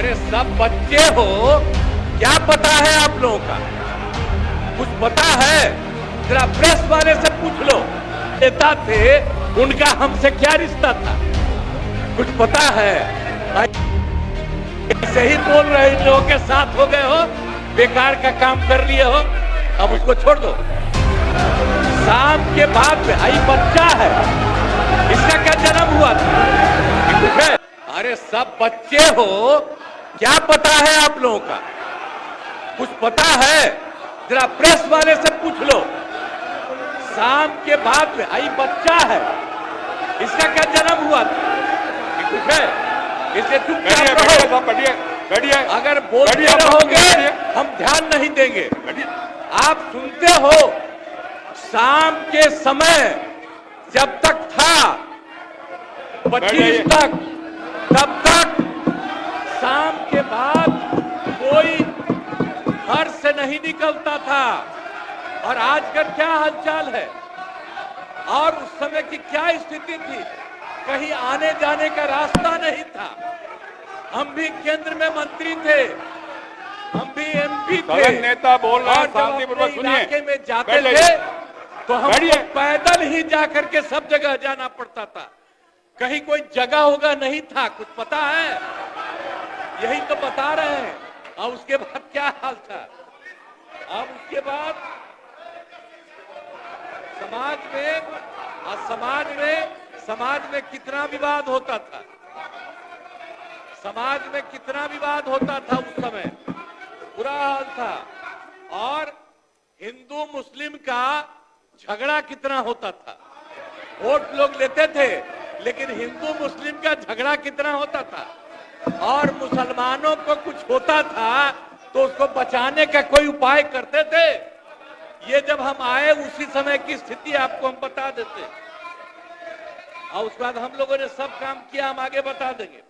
अरे सब बच्चे हो, क्या पता है आप लोगों का? कुछ पता है? जरा प्रेस वाले से पूछ लो, नेता थे उनका हमसे क्या रिश्ता था? कुछ पता है? ऐसे ही बोल रहे इन लोगों के साथ हो गए हो, बेकार का काम कर लिए हो, अब उसको छोड़ दो। शाम के बाद भाई बच्चा है, इसका क्या जन्म हुआ था? अरे सब बच्चे हो, क्या पता है आप लोगों का? कुछ पता है? जरा प्रेस वाले से पूछ लो। शाम के बाद भाई बच्चा है, इसका क्या जन्म हुआ था? कुछ है? इसे चुपचाप रहो। बैठिए। अगर बोलते रहोगे हम ध्यान नहीं देंगे। आप सुनते हो, शाम के समय जब तक था 25 तक, तब तक शाम के बाद कोई घर से नहीं निकलता था। और आज का क्या हालचाल है और उस समय की क्या स्थिति थी? कहीं आने जाने का रास्ता नहीं था। हम भी केंद्र में मंत्री थे, हम भी एमपी थे। नेता बोल रहा है, शांतिपूर्वक सुनिए। इलाके में जाते थे तो हमको पैदल ही जाकर के सब जगह जाना पड़ता था। कहीं कोई जगह होगा नहीं था। कुछ पता है? यही तो बता रहे हैं। और उसके बाद क्या हाल था? अब उसके बाद समाज में कितना विवाद होता था। समाज में कितना विवाद होता था उस समय, बुरा हाल था। और हिंदू मुस्लिम का झगड़ा कितना होता था। वोट लोग लेते थे, लेकिन हिंदू मुस्लिम का झगड़ा कितना होता था। और मुसलमानों को कुछ होता था तो उसको बचाने का कोई उपाय करते थे। ये जब हम आए उसी समय की स्थिति आपको हम बता देते, और उसके बाद हम लोगों ने सब काम किया, हम आगे बता देंगे।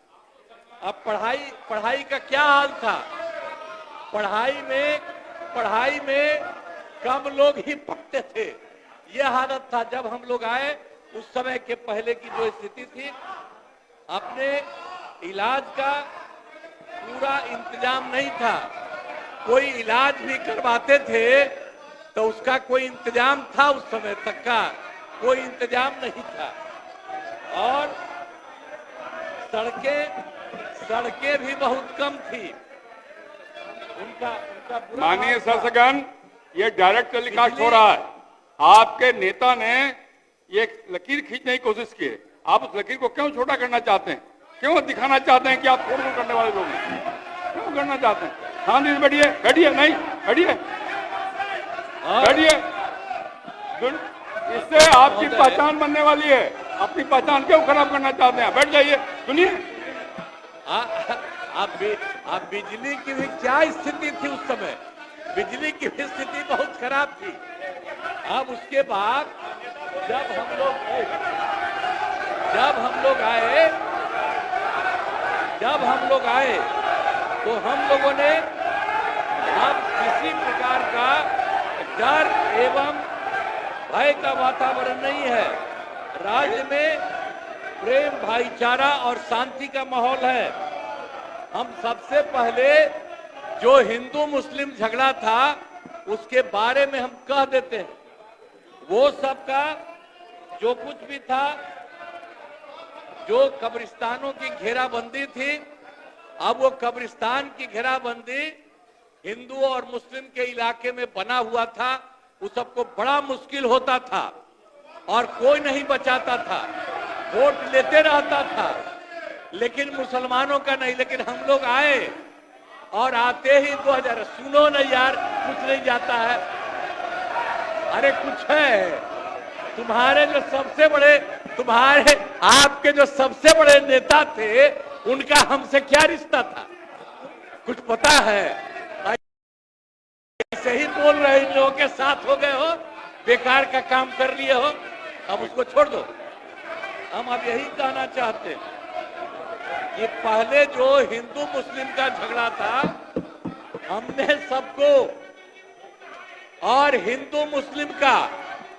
अब पढ़ाई का क्या हाल था? पढ़ाई में कम लोग ही पढ़ते थे। यह हालत था जब हम लोग आए। उस समय के पहले की जो स्थिति थी, अपने इलाज का पूरा इंतजाम नहीं था। कोई इलाज भी करवाते थे तो उसका कोई इंतजाम था, उस समय तक का कोई इंतजाम नहीं था। और सड़कें भी बहुत कम थी। उनका माननीय शासकगण, ये डायरेक्ट टेलीकास्ट हो रहा है। आपके नेता ने ये लकीर खींचने की कोशिश की है। आप उस लकीर को क्यों छोटा करना चाहते हैं? क्यों दिखाना चाहते हैं कि आप फोड़ करने वाले लोग हैं? क्यों करना चाहते हैं? शांति से बैठिए। नहीं बैठिए। इससे आपकी पहचान बनने वाली है। अपनी पहचान क्यों खराब करना चाहते हैं? बैठ जाइए, सुनिए। आप बिजली की भी क्या स्थिति थी उस समय? बिजली की भी स्थिति बहुत खराब थी। अब उसके बाद जब हम लोग आए तो हम लोगों ने अब किसी प्रकार का डर एवं भय का वातावरण नहीं है। राज्य में प्रेम, भाईचारा और शांति का माहौल है। हम सबसे पहले जो हिंदू मुस्लिम झगड़ा था उसके बारे में हम कह देते हैं। वो सबका जो कुछ भी था, जो कब्रिस्तानों की घेराबंदी थी, अब वो कब्रिस्तान की घेराबंदी हिंदू और मुस्लिम के इलाके में बना हुआ था। उस सबको बड़ा मुश्किल होता था और कोई नहीं बचाता था। वोट लेते रहता था, लेकिन मुसलमानों का नहीं। लेकिन हम लोग आए और आते ही 2000, सुनो न यार, कुछ नहीं जाता है। अरे कुछ है। आपके जो सबसे बड़े नेता थे उनका हमसे क्या रिश्ता था? कुछ पता है? ऐसे ही बोल रहे इन लोगों के साथ हो गए हो, बेकार का काम कर लिए हो, अब उसको छोड़ दो। हम अब यही कहना चाहते हैं कि पहले जो हिंदू मुस्लिम का झगड़ा था, हमने सबको, और हिंदू मुस्लिम का,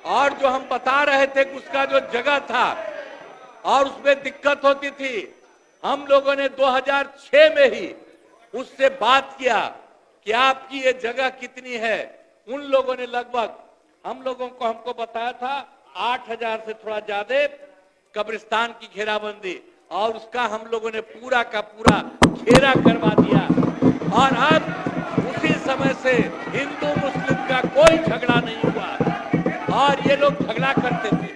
और जो हम बता रहे थे उसका जो जगह था और उसमें दिक्कत होती थी, हम लोगों ने 2006 में ही उससे बात किया कि आपकी ये जगह कितनी है। उन लोगों ने लगभग हमको बताया था 8,000 से थोड़ा ज्यादा कब्रिस्तान की घेराबंदी, और उसका हम लोगों ने पूरा का पूरा घेरा करवा दिया। और अब उसी समय से हिंदू मुस्लिम का कोई झगड़ा नहीं हुआ, और ये लोग झगड़ा करते थे।